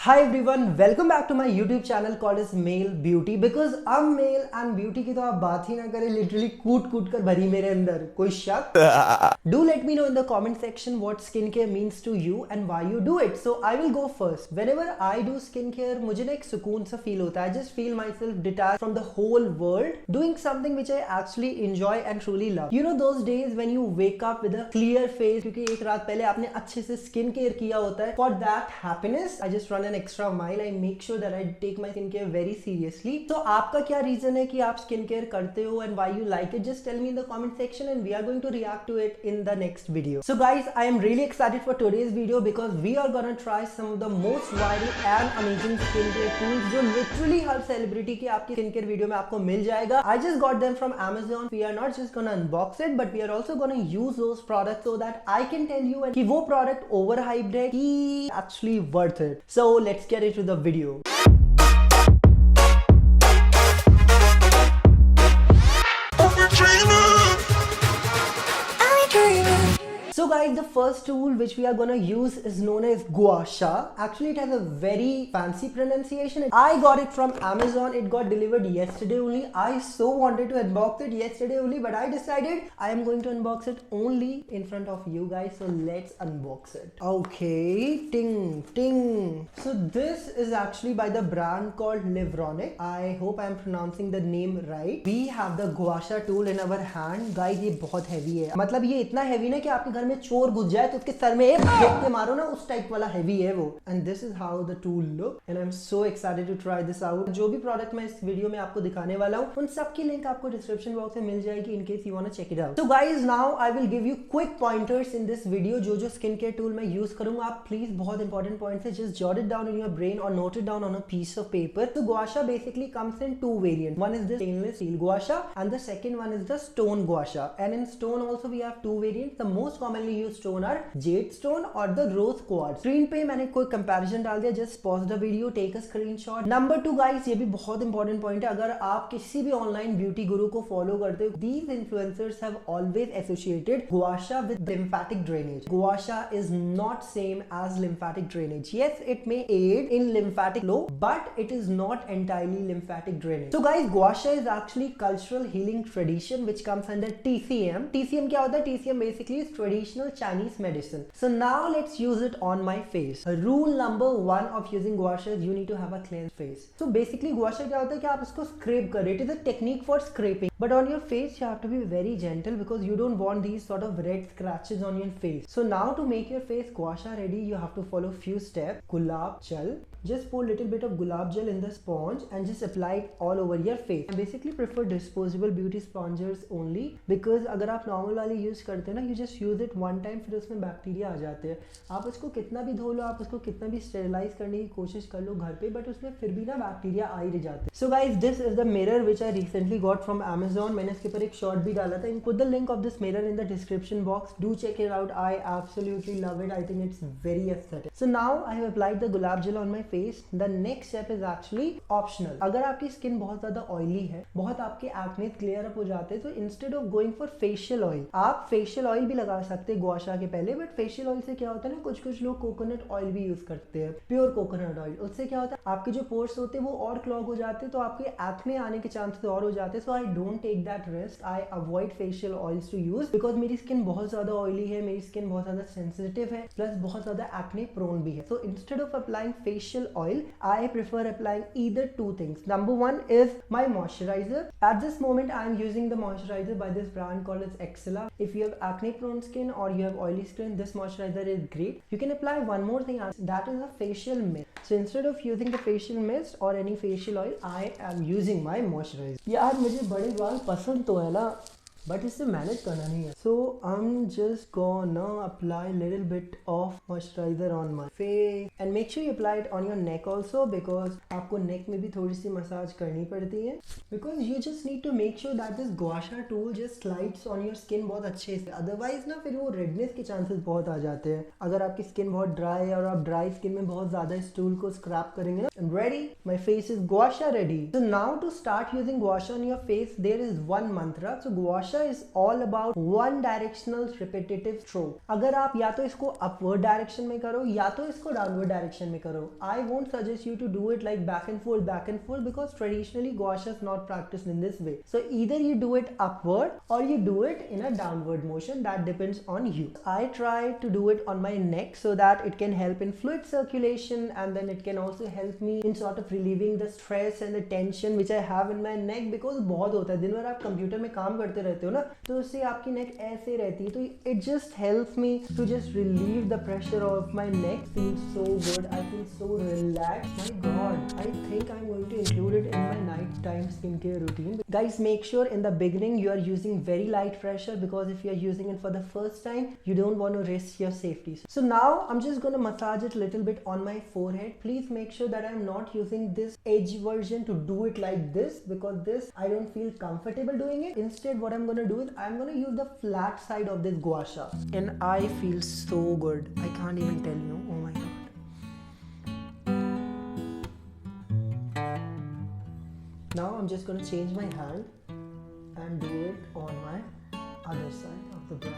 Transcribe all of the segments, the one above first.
Hi everyone, welcome back to my YouTube channel called as Male Beauty because अब male and beauty की तो आप बात ही ना करें, लिटरली कूट कूट कर भरी मेरे अंदर कोई शक. Do let me know in the comment section what skincare means to you and why you do it. So I will go first. Whenever I do skincare, मुझे ना एक सुकून सा फील होता है. I just feel myself detached from the whole world, doing something which I actually enjoy and truly love. You know those days when you wake up with a clear face क्योंकि एक रात पहले आपने अच्छे से skin care किया होता है. For that happiness, I just run an extra mile. I make sure that I take my skincare very seriously. So आपका क्या reason है कि आप skincare करते हो and why you like it? Just tell me in the comment section and we are going to react to it in the next video. So guys, I am really excited for today's video because we are gonna try some of the most viral and amazing skincare tools जो literally हर celebrity की आपकी skincare video में आपको मिल जाएगा. I just got them from Amazon. We are not just gonna unbox it, but we are also gonna use those products so that I can tell you कि वो product overhyped है कि actually worth it. So let's get into the video. So guys, the first tool which we are gonna use is known as Gua Sha. Actually, it has a very fancy pronunciation. I got it from Amazon. It got delivered yesterday only. I so wanted to unbox it yesterday only, but I decided I am going to unbox it only in front of you guys. So let's unbox it. Okay, ting ting. So this is actually by the brand called Livronic. I hope I am pronouncing the name right. We have the Gua Sha tool in our hand. Guys, ये बहुत heavy है. मतलब ये इतना heavy ना कि आपके घर में चोर घुस जाए तो उसके सर में एक फेंक के मारो ना, उस टाइप वाला हेवी है वो. And this is how the tool look and I am so excited to try this out. जो भी प्रोडक्ट मैं इस वीडियो में आपको दिखाने वाला हूँ उन सब की लिंक आपको डिस्क्रिप्शन बॉक्स में मिल जाएगी in case you want to check it out. So guys, now I will give you quick pointers in this video. जो स्किन केयर टूल मैं यूज करूंगा, आप प्लीज बहुत इंपॉर्टेंट पॉइंट्स है, just jot it down in your brain और note it down on a piece of paper. तो Gua Sha basically comes in two variants. One is the stainless steel Gua Sha and the second one is the stone Gua Sha. And in stone also we have two variants. The most commonly used stone are jade stone और the rose quartz. Screen पे मैंने कोई comparison डाल दिया. Just pause the video, take a screenshot. Number 2 guys, ये भी बहुत important point है. अगर आप किसी भी ऑनलाइन ब्यूटी गुरु को फॉलो करते हो, these influencers have always associated Gua Sha with lymphatic drainage. Gua Sha is not same as lymphatic drainage. Yes, it may aid in lymphatic flow, but it is not entirely lymphatic drainage. So guys, Gua Sha is actually cultural healing tradition which comes under TCM. TCM क्या होता है? TCM basically is traditional Chinese medicine. So now let's use it on my face. Rule number 1 of using Gua Sha is you need to have a clean face. So basically Gua Sha क्या होता है कि आप इसको scrape कर रहे. It is a technique for scraping, but on your face you have to be very gentle because you don't want these sort of red scratches on your face. So now to make your face Gua Sha ready, you have to follow few steps. Gulab Jal. Just pour little bit of gulab gel in the sponge and just apply it all over your face. I basically prefer disposable beauty spongers only because अगर आप normal वाली use करते हैं ना, you just use it one time, फिर उसमें bacteria आ जाते हैं. आप उसको कितना भी धो लो, आप उसको कितना भी स्टेरिलाइज करने की कोशिश कर लो घर पे, बट उसमें फिर भी ना बैक्टीरिया आ ही रह जाते हैं. So guys, this is the mirror which I recently got from Amazon. मैंने इसके ऊपर एक शॉर्ट भी डाला था. Put the link of this mirror in the description box. Do check it out. I absolutely love it. I think it's very aesthetic. So now I have applied the gulab gel on my face. The next step is actually optional. अगर आपकी skin बहुत ज्यादा oily है, बहुत आपके acne clear up हो जाते हैं, तो instead of going for facial oil, आप फेशियल ऑयल भी लगा सकते हैं Gua Sha के पहले. बट फेशियल ऑयल से क्या होता है ना, कुछ लोग कोकोनट ऑयल भी यूज करते हैं, प्योर कोकोनट ऑयल. उससे क्या होता है, आपके जो पोर्स होते हैं वो और क्लॉग हो जाते हैं, तो आपके एक्ने आने के चांसेस और हो जाते हैं. So I don't take that risk. I avoid facial oils to use because मेरी स्किन बहुत ज्यादा ऑयली है, मेरी स्किन बहुत ज्यादा सेंसिटिव है, प्लस बहुत ज्यादा एक्ने प्रोन भी है. So instead of applying facial oil, I prefer applying either two things. Number 1 is my moisturizer. At this moment I am using the moisturizer by this brand called as Excella. If you have acne prone skin or you have oily skin, this moisturizer is great. You can apply one more thing, that is a facial mist. So instead of using the facial mist or any facial oil, I am using my moisturizer. यार मुझे बड़े बाल पसंद तो है ना, but इससे manage करना नहीं है. So I am just gonna apply little bit of moisturiser on my face and make sure you apply it on your neck also because आपको नेक में भी थोड़ी सी मसाज करनी पड़ती है because you just need to make sure that this Gua Sha tool just slides on your skin बहुत अच्छे से. अदरवाइज ना फिर वो रेडनेस के चांसेस बहुत आ जाते हैं. अगर आपकी स्किन बहुत ड्राई है और आप ड्राई स्किन में बहुत ज्यादा इस टूल को स्क्रैप करेंगे ना. Ready, my face is Gua Sha ready. So now to start using Gua Sha on your face, there is one mantra. So Gua Sha Gua Sha is all about one directional repetitive stroke. अगर आप या तो इसको upward direction में करो या तो इसको downward direction में करो. I won't suggest you to do it like back and forth because traditionally Gua Sha is not practiced in this way. So either you do it upward or you do it in a downward motion. That depends on you. I try to do it on my neck so that it can help in fluid circulation, and then it can also help me in sort of relieving the stress and the tension which I have in my neck, because बहुत होता है दिन भर आप computer में काम करते रहते हो ना, तो उससे आपकी नेक ऐसे रहती है, तो it just helps me to just relieve the pressure of my neck. Feels so good. I feel so relaxed. My God, I think I'm going to include it in my nighttime skincare routine. Guys, make sure in the beginning you are using very light pressure, because if you are using it for the first time, you don't want to risk your safety. So now I'm just going to massage it a little bit on my forehead. Please make sure that I'm not using this edge version to do it like this, because this I don't feel comfortable doing it. Instead, what I'm going to do is I'm going to use the flat side of this Gua Sha, and I feel so good. I can't even tell you. Oh my God. Now I'm just going to change my hand and do it on my other side of the brow.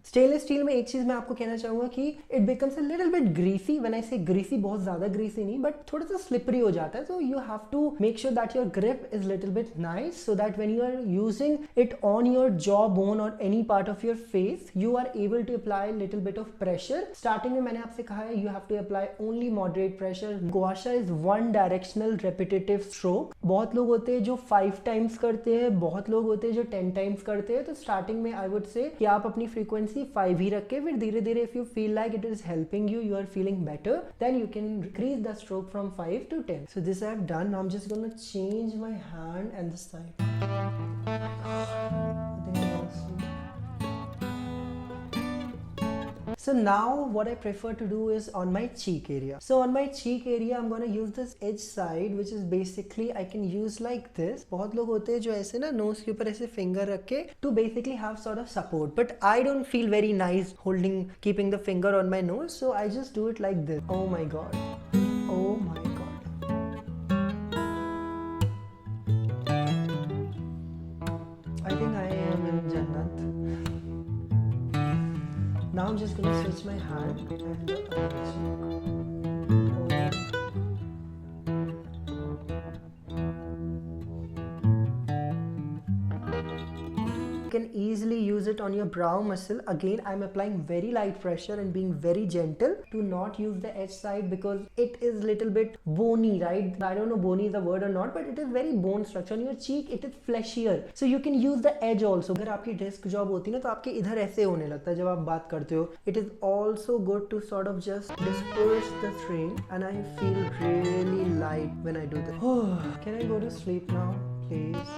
Stainless steel में एक चीज मैं आपको कहना चाहूंगा कि it becomes a little bit greasy. When I से greasy, बहुत ज्यादा ग्रीसी नहीं, बट थोड़ा सा स्लिपरी हो जाता है. So you have to make sure that your grip is little bit nice, so that when you are using it on your jaw bone और any part of your face, you are able to apply little bit of pressure. Starting में मैंने आपसे कहा है you have to apply only moderate pressure. Gua Sha is one directional repetitive stroke. बहुत लोग होते हैं जो 5 टाइम्स करते हैं, बहुत लोग होते हैं जो 10 टाइम्स करते हैं. तो स्टार्टिंग में आई वुड से कि आप अपनी फ्रीक्वेंसी 5 ही रख के, फिर धीरे धीरे if you feel like it is helping you, you are feeling better, then you can increase the stroke from 5 to 10. So this I have done. Now I'm just going to change my hand and the side. I think I'm gonna sleep. So now what I prefer to do is on my cheek area. So on my cheek area I'm going to use this edge side, which is basically I can use like this. बहुत लोग होते हैं जो ऐसे ना knows के ऊपर ऐसे फिंगर रख के to basically have sort of support, but I don't feel very nice keeping the finger on my nose, so I just do it like this. Oh my God. Oh my God. I think I am in Jannat. Now I'm just going to switch my hand and the other cheek. You can easily use it on your brow muscle. Again, I'm applying very light pressure and being very gentle to not use the edge side, because it is little bit bony, right? I don't know bony is the word or not, but it is very bone structure. On your cheek it is fleshier, so you can use the edge also. अगर आपकी desk job होती है ना, तो आपके इधर ऐसे होने लगता है जब आप बात करते हो. It is also good to sort of just disperse the strain, and I feel really light when I do that. Can I go to sleep now, please?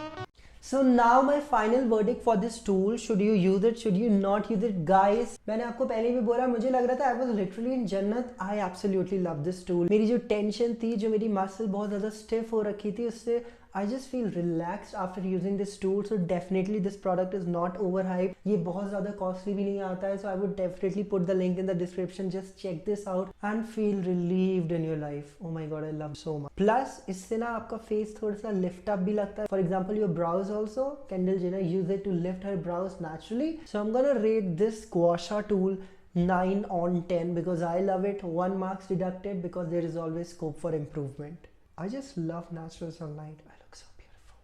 So now my final verdict for this tool, should you use it, should you not use it? Guys, मैंने आपको पहले भी बोला, मुझे लग रहा था I was literally in जन्नत. I absolutely love this tool. मेरी जो टेंशन थी, जो मेरी मसल बहुत ज़्यादा स्टिफ हो रखी थी, उससे I just feel relaxed after using this tool. So definitely this product is not overhyped. ये बहुत ज़्यादा costly भी नहीं आता है. So I would definitely put the link in the description. Just check this out and feel relieved in your life. Oh my God, I love so much. Plus इससे ना आपका face थोड़ा सा lift up भी लगता है. For example, your brows also. Kendall Jenner used it to lift her brows naturally. So I'm gonna rate this Gua Sha tool 9 on 10 because I love it. 1 marks deducted because there is always scope for improvement. I just love natural sunlight. I look so beautiful.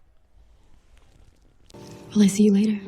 Will I see you later?